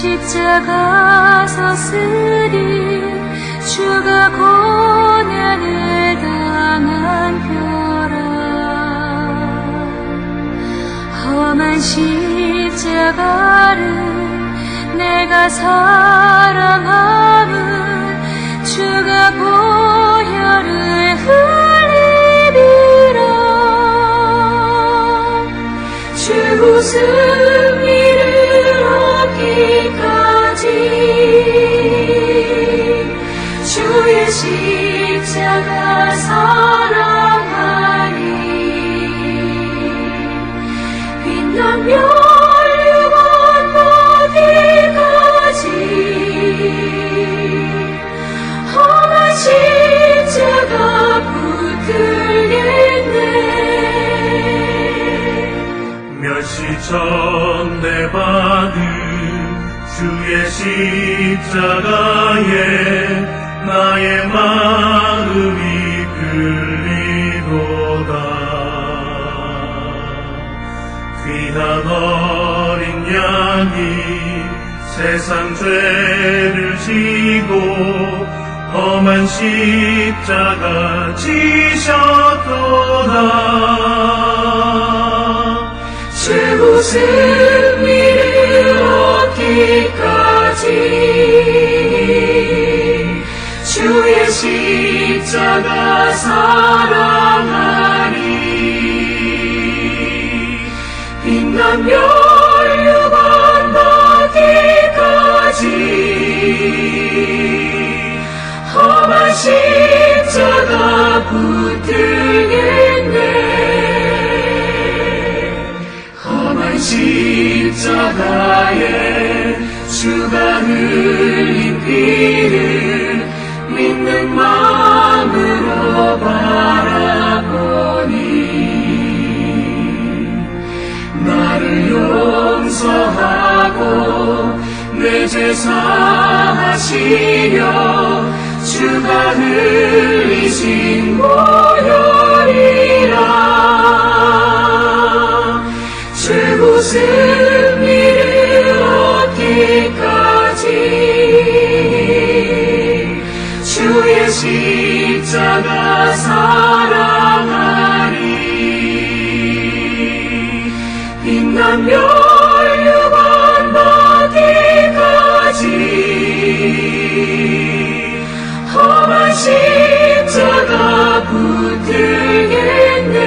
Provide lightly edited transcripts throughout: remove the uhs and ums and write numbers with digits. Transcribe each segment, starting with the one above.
십자가 서슬이 주가 고난을 당한 뼈라. 험한 십자가를 내가 사랑함은 주가 보혈을 흘리리라. 주 웃음 이를 얻기까지 주의 십자가 사랑하니 빛나며 영원 어디까지 험한 십자가 붙들겠네. 멸시 전에 받은 주의 십자가에 나의 마음이 끌리도다. 귀한 어린 양이 세상 죄를 지고 험한 십자가 지셨도다. 주 웃음 이를 얻기까지 주의 십자가 사랑하니 빛나며 영원 어디까지 험한 십자가 붙들겠네. 험한 십자가에 주가 흘린 피를 믿는 마음으로 바라보니 나를 용서하고 내 죄 사하시려 주가 흘리신 보혈이라. 주 웃음 이를 얻기까지 주의 십자가 사랑하니 빛나며 영원 어디까지 험한 십자가 붙들겠네.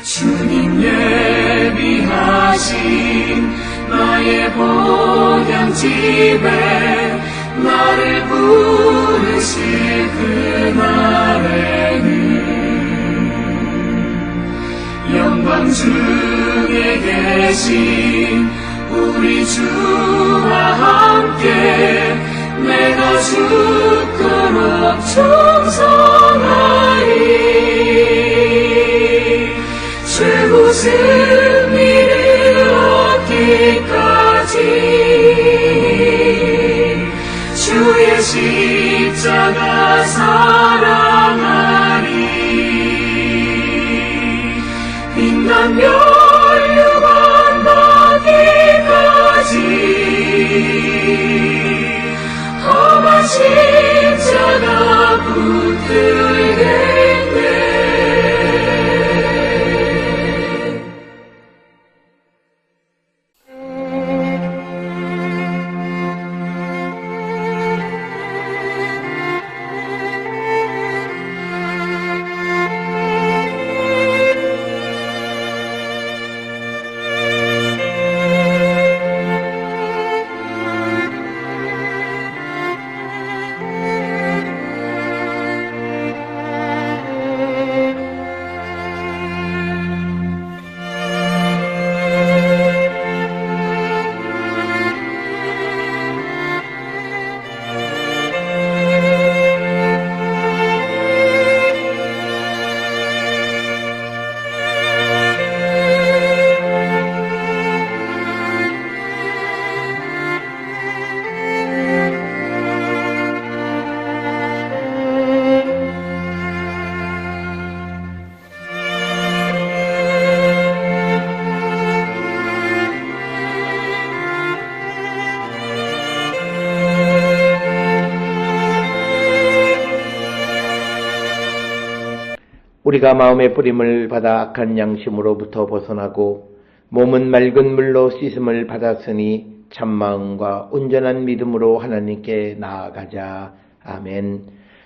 주님 예비하신 나의 보양집에 나를 부르실 그날에는 영광 중에 계신 우리 주와 함께 내가 죽도록 충성하리. 주 웃음 이를 얻기까지 주의 십자가 사랑하니 빛나며 영원 어디까지 험한 십자가 붙들 우리가 마음의 뿌림을 받아 악한 양심으로부터 벗어나고 몸은 맑은 물로 씻음을 받았으니 참마음과 온전한 믿음으로 하나님께 나아가자. 아멘.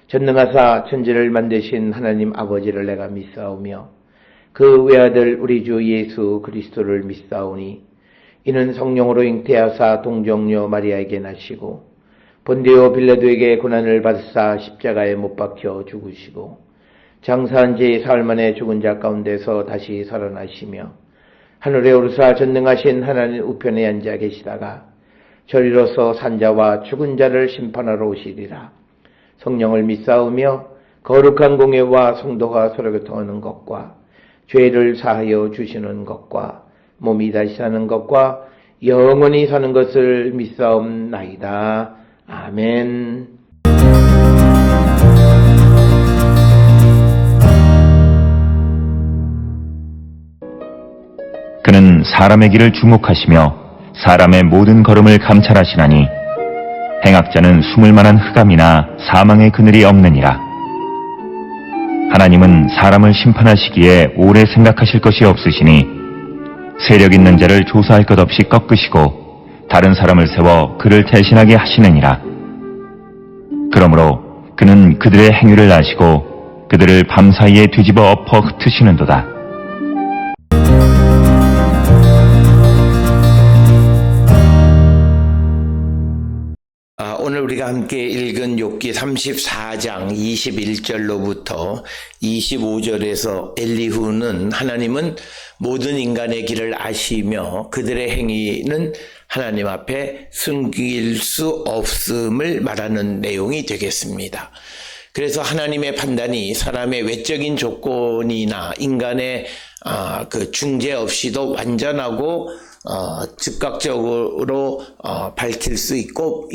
전능하사 천지를 만드신 하나님 아버지를 내가 믿사오며 그 외아들 우리 주 예수 그리스도를 믿사오니 이는 성령으로 잉태하사 동정녀 마리아에게 나시고 본디오 빌라도에게 고난을 받으사 십자가에 못 박혀 죽으시고 장사한 지 사흘 만에 죽은 자 가운데서 다시 살아나시며 하늘에 오르사 전능하신 하나님 우편에 앉아 계시다가 저리로서 산자와 죽은 자를 심판하러 오시리라. 성령을 믿사오며 거룩한 공예와 성도가 서로 교통하는 것과 죄를 사하여 주시는 것과 몸이 다시 사는 것과 영원히 사는 것을 믿사옵나이다. 아멘. 그는 사람의 길을 주목하시며 사람의 모든 걸음을 감찰하시나니 행악자는 숨을 만한 흑암이나 사망의 그늘이 없느니라. 하나님은 사람을 심판하시기에 오래 생각하실 것이 없으시니 세력 있는 자를 조사할 것 없이 꺾으시고 다른 사람을 세워 그를 대신하게 하시느니라. 그러므로 그는 그들의 행위를 아시고 그들을 밤사이에 뒤집어 엎어 흩으시는도다. 오늘 우리가 함께 읽은 욥기 34장 21절로부터 25절에서 엘리후는 하나님은 모든 인간의 길을 아시며 그들의 행위는 하나님 앞에 숨길 수 없음을 말하는 내용이 되겠습니다. 그래서 하나님의 판단이 사람의 외적인 조건이나 인간의 그 중재 없이도 완전하고 즉각적으로 밝힐 수 있고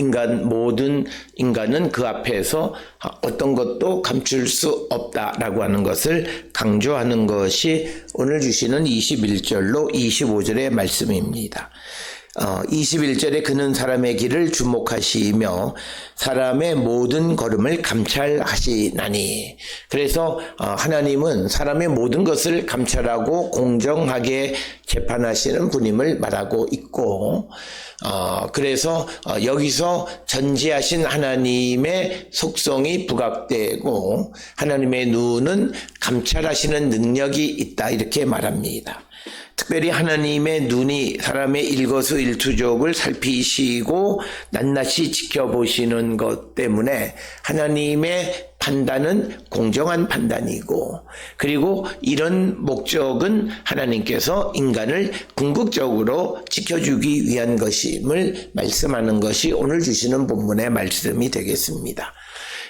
모든 인간은 그 앞에서 어떤 것도 감출 수 없다라고 하는 것을 강조하는 것이 오늘 주시는 21절로 25절의 말씀입니다. 21절에 그는 사람의 길을 주목하시며 사람의 모든 걸음을 감찰하시나니. 그래서 하나님은 사람의 모든 것을 감찰하고 공정하게 재판하시는 분임을 말하고 있고, 그래서 여기서 전지하신 하나님의 속성이 부각되고 하나님의 눈은 감찰하시는 능력이 있다 이렇게 말합니다. 특별히 하나님의 눈이 사람의 일거수일투족을 살피시고 낱낱이 지켜보시는 것 때문에 하나님의 판단은 공정한 판단이고, 그리고 이런 목적은 하나님께서 인간을 궁극적으로 지켜주기 위한 것임을 말씀하는 것이 오늘 주시는 본문의 말씀이 되겠습니다.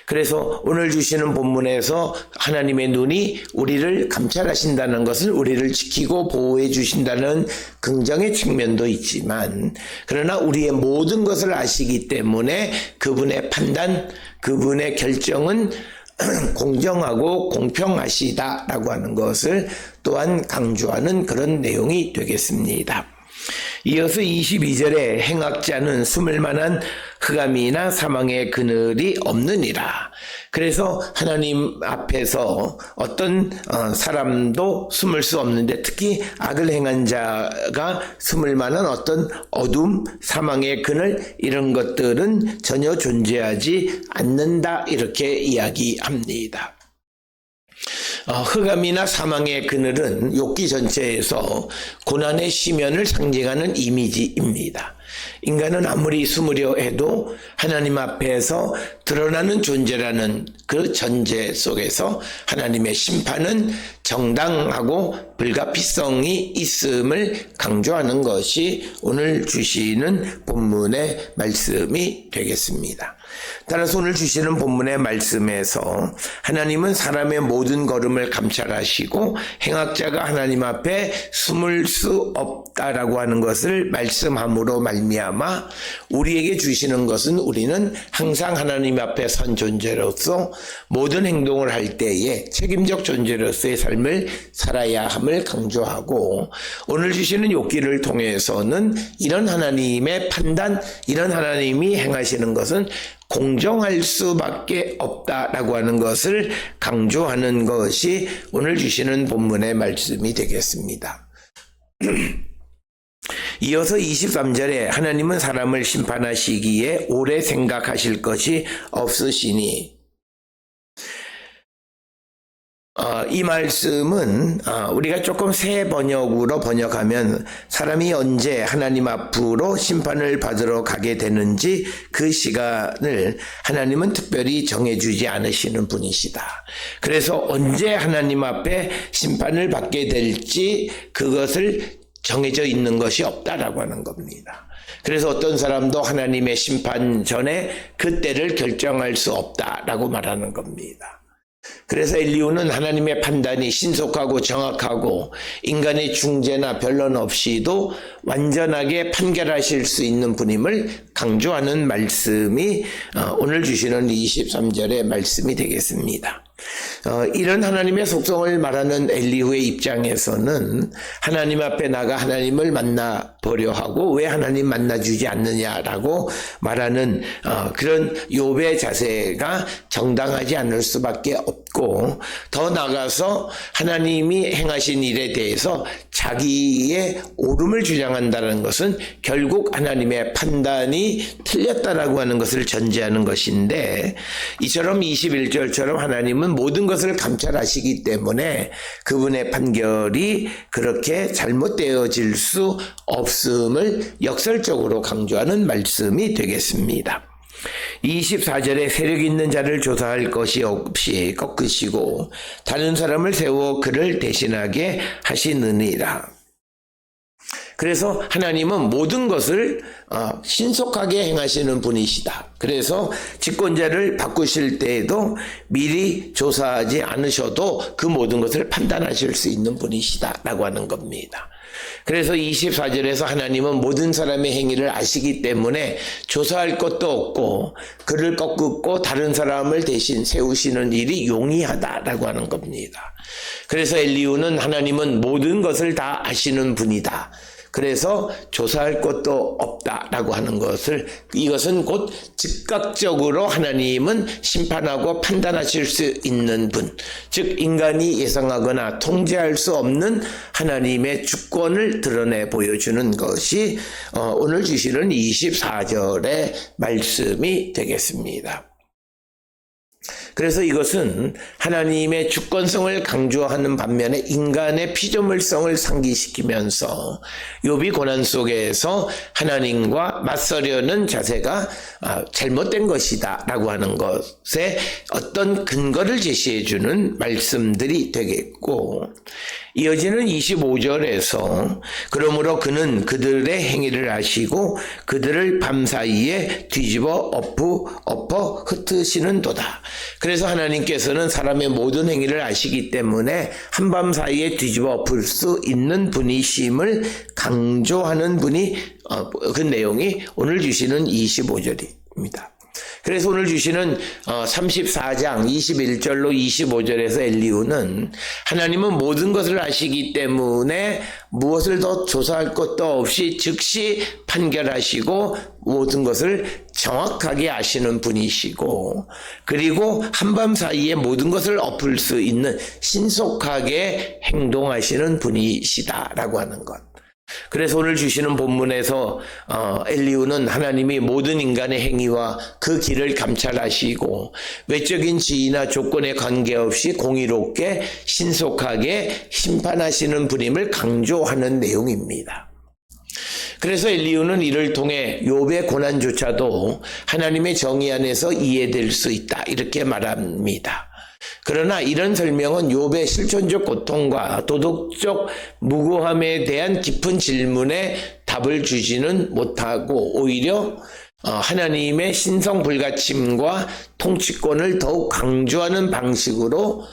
그래서 오늘 주시는 본문에서 하나님의 눈이 우리를 감찰하신다는 것은 우리를 지키고 보호해 주신다는 긍정의 측면도 있지만, 그러나 우리의 모든 것을 아시기 때문에 그분의 판단, 그분의 결정은 공정하고 공평하시다라고 하는 것을 또한 강조하는 그런 내용이 되겠습니다. 이어서 22절에 행악자는 숨을 만한 흑암이나 사망의 그늘이 없느니라. 그래서 하나님 앞에서 어떤 사람도 숨을 수 없는데, 특히 악을 행한 자가 숨을 만한 어떤 어둠, 사망의 그늘, 이런 것들은 전혀 존재하지 않는다 이렇게 이야기합니다. 흑암이나 사망의 그늘은 욥기 전체에서 고난의 시면을 상징하는 이미지입니다. 인간은 아무리 숨으려 해도 하나님 앞에서 드러나는 존재라는 그 전제 속에서 하나님의 심판은 정당하고 불가피성이 있음을 강조하는 것이 오늘 주시는 본문의 말씀이 되겠습니다. 따라서 오늘 주시는 본문의 말씀에서 하나님은 사람의 모든 걸음을 감찰하시고 행악자가 하나님 앞에 숨을 수 없다라고 하는 것을 말씀함으로 말미암아 우리에게 주시는 것은 우리는 항상 하나님 앞에 선 존재로서 모든 행동을 할 때에 책임적 존재로서의 삶을 살아야 함을 강조하고, 오늘 주시는 욥기를 통해서는 이런 하나님의 판단, 이런 하나님이 행하시는 것은 공정할 수밖에 없다라고 하는 것을 강조하는 것이 오늘 주시는 본문의 말씀이 되겠습니다. 이어서 23절에 하나님은 사람을 심판하시기에 오래 생각하실 것이 없으시니, 이 말씀은 우리가 조금 새 번역으로 번역하면 사람이 언제 하나님 앞으로 심판을 받으러 가게 되는지 그 시간을 하나님은 특별히 정해주지 않으시는 분이시다. 그래서 언제 하나님 앞에 심판을 받게 될지 그것을 정해져 있는 것이 없다라고 하는 겁니다. 그래서 어떤 사람도 하나님의 심판 전에 그때를 결정할 수 없다라고 말하는 겁니다. 그래서 엘리후는 하나님의 판단이 신속하고 정확하고 인간의 중재나 변론 없이도 완전하게 판결하실 수 있는 분임을 강조하는 말씀이 오늘 주시는 23절의 말씀이 되겠습니다. 이런 하나님의 속성을 말하는 엘리후의 입장에서는 하나님 앞에 나가 하나님을 만나보려 하고 왜 하나님 만나주지 않느냐라고 말하는 그런 욥의 자세가 정당하지 않을 수밖에 없고, 더 나아가서 하나님이 행하신 일에 대해서 자기의 옳음을 주장한다는 것은 결국 하나님의 판단이 틀렸다라고 하는 것을 전제하는 것인데, 이처럼 21절처럼 하나님은 모든 것을 감찰하시기 때문에 그분의 판결이 그렇게 잘못되어질 수 없음을 역설적으로 강조하는 말씀이 되겠습니다. 24절에 세력 있는 자를 조사할 것이 없이 꺾으시고 다른 사람을 세워 그를 대신하게 하시느니라. 그래서 하나님은 모든 것을 신속하게 행하시는 분이시다. 그래서 집권자를 바꾸실 때에도 미리 조사하지 않으셔도 그 모든 것을 판단하실 수 있는 분이시다라고 하는 겁니다. 그래서 24절에서 하나님은 모든 사람의 행위를 아시기 때문에 조사할 것도 없고 그를 꺾고 다른 사람을 대신 세우시는 일이 용이하다라고 하는 겁니다. 그래서 엘리후는 하나님은 모든 것을 다 아시는 분이다. 그래서 조사할 것도 없다라고 하는 것을, 이것은 곧 즉각적으로 하나님은 심판하고 판단하실 수 있는 분, 즉 인간이 예상하거나 통제할 수 없는 하나님의 주권을 드러내 보여주는 것이 오늘 주시는 24절의 말씀이 되겠습니다. 그래서 이것은 하나님의 주권성을 강조하는 반면에 인간의 피조물성을 상기시키면서 욥이 고난 속에서 하나님과 맞서려는 자세가 잘못된 것이다 라고 하는 것에 어떤 근거를 제시해 주는 말씀들이 되겠고, 이어지는 25절에서 그러므로 그는 그들의 행위를 아시고 그들을 밤사이에 뒤집어 엎어 흩으시는도다. 그래서 하나님께서는 사람의 모든 행위를 아시기 때문에 한밤 사이에 뒤집어 엎을 수 있는 분이심을 강조하는 그 내용이 오늘 주시는 25절입니다. 그래서 오늘 주시는 34장 21절로 25절에서 엘리후는 하나님은 모든 것을 아시기 때문에 무엇을 더 조사할 것도 없이 즉시 판결하시고 모든 것을 정확하게 아시는 분이시고, 그리고 한밤 사이에 모든 것을 엎을 수 있는 신속하게 행동하시는 분이시다라고 하는 것. 그래서 오늘 주시는 본문에서 엘리후는 하나님이 모든 인간의 행위와 그 길을 감찰하시고 외적인 지위나 조건에 관계없이 공의롭게 신속하게 심판하시는 분임을 강조하는 내용입니다. 그래서 엘리후는 이를 통해 욥의 고난조차도 하나님의 정의 안에서 이해될 수 있다 이렇게 말합니다. 그러나 이런 설명은 욥의 실존적 고통과 도덕적 무고함에 대한 깊은 질문에 답을 주지는 못하고 오히려 하나님의 신성 불가침과 통치권을 더욱 강조하는 방식으로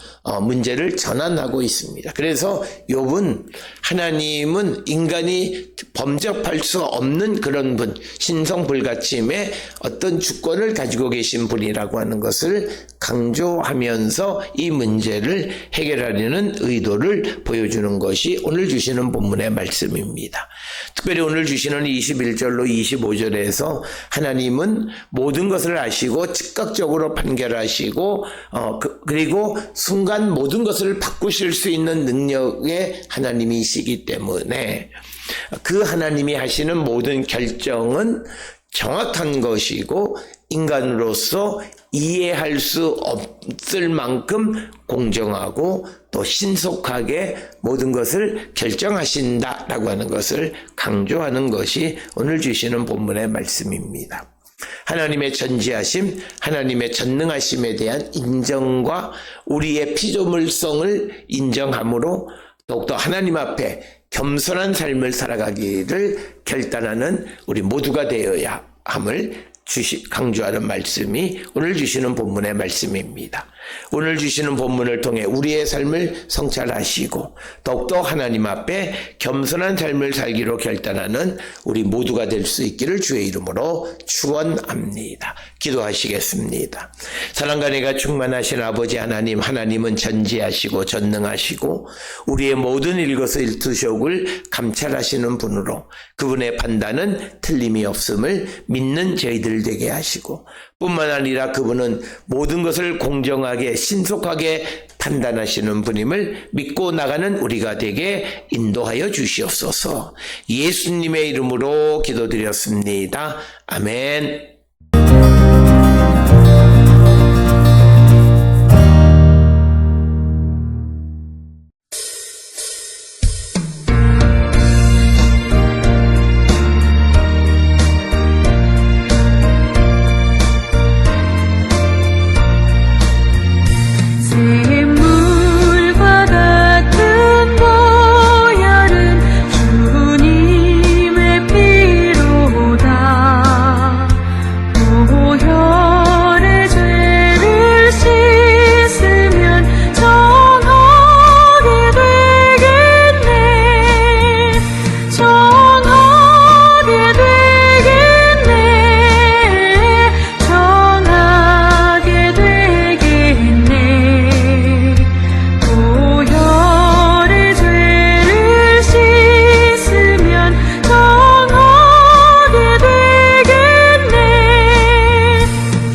문제를 전환하고 있습니다. 그래서 욥은 하나님은 인간이 범접할 수 없는 그런 분, 신성불가침의 어떤 주권을 가지고 계신 분이라고 하는 것을 강조하면서 이 문제를 해결하려는 의도를 보여주는 것이 오늘 주시는 본문의 말씀입니다. 특별히 오늘 주시는 21절로 25절에서 하나님은 모든 것을 아시고 즉각적으로 판결하시고 그리고 순간 모든 것을 바꾸실 수 있는 능력의 하나님이시기 때문에 그 하나님이 하시는 모든 결정은 정확한 것이고 인간으로서 이해할 수 없을 만큼 공정하고 또 신속하게 모든 것을 결정하신다라고 하는 것을 강조하는 것이 오늘 주시는 본문의 말씀입니다. 하나님의 전지하심, 하나님의 전능하심에 대한 인정과 우리의 피조물성을 인정함으로 더욱더 하나님 앞에 겸손한 삶을 살아가기를 결단하는 우리 모두가 되어야 함을 강조하는 말씀이 오늘 주시는 본문의 말씀입니다. 오늘 주시는 본문을 통해 우리의 삶을 성찰하시고 더욱더 하나님 앞에 겸손한 삶을 살기로 결단하는 우리 모두가 될 수 있기를 주의 이름으로 축원합니다. 기도하시겠습니다. 사랑과 은혜가 충만하신 아버지 하나님, 하나님은 전지하시고 전능하시고 우리의 모든 일거수일투족을 감찰하시는 분으로 그분의 판단은 틀림이 없음을 믿는 저희들 되게 하시고 뿐만 아니라 그분은 모든 것을 공정하게 신속하게 판단하시는 분임을 믿고 나가는 우리가 되게 인도하여 주시옵소서. 예수님의 이름으로 기도드렸습니다. 아멘. 샘물과 같은 보혈은 주님의 피로다. 보혈의 죄를 씻으면 정하게 되겠네. 정하게 되겠네. 정하게 되겠네. 보혈의 죄를 씻으면 정하게 되겠네.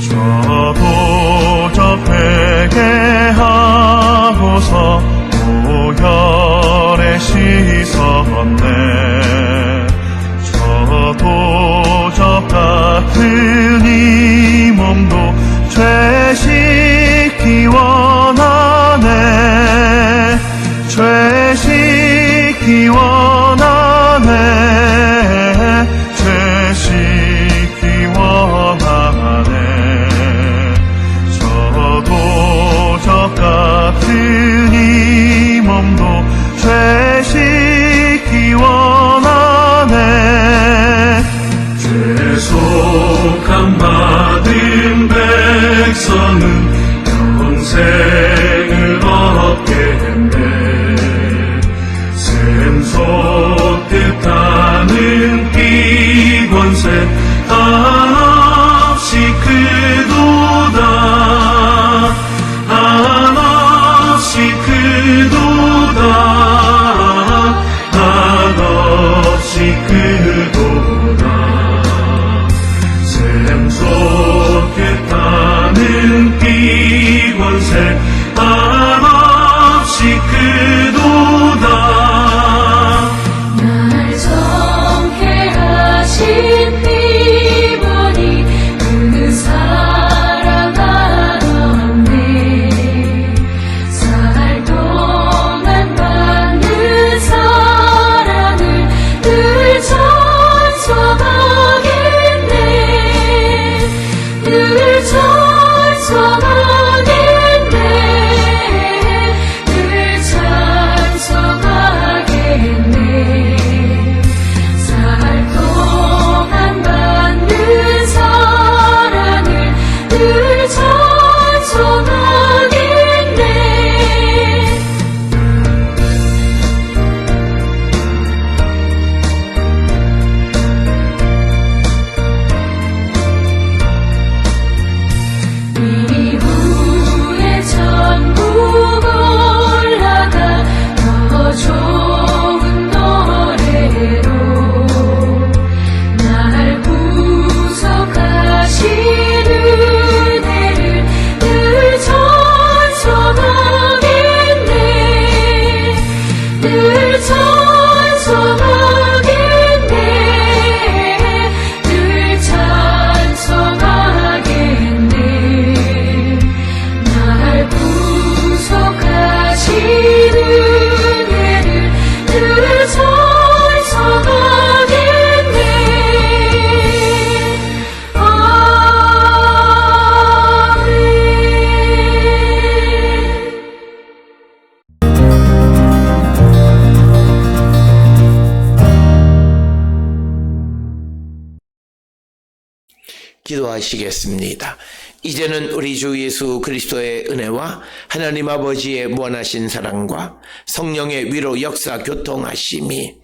저도 회개하고서 보혈에 씻었네. 저도 저 같은 이 몸도 죄 씻기 원하네. 죄 씻기 원하네. 죄 씻기 원하네. 저도 저 같은 이 몸도 죄 씻기 원하네. 죄속함 받은 백성은 영생을 얻겠네. 샘솟듯하는 피권세 한없이 크도다. 한없이 크도다. 한없이 크도다. 샘솟듯하는 피권세 한없이 크도다. 날 성케 하신 피보혈 기도하시겠습니다. 이제는 우리 주 예수 그리스도의 은혜와 하나님 아버지의 무한하신 사랑과 성령의 위로 역사 교통하심이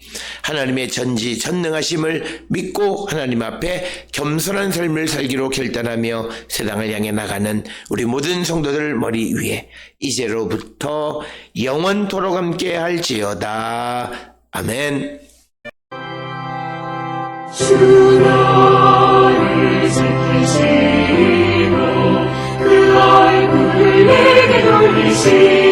하나님의 전지전능하심을 믿고 하나님 앞에 겸손한 삶을 살기로 결단하며 세상을 향해 나가는 우리 모든 성도들 머리 위에 이제로부터 영원토록 함께 할지어다. 아멘. 주 너를 지키시고 그 얼굴을 내게 돌리시고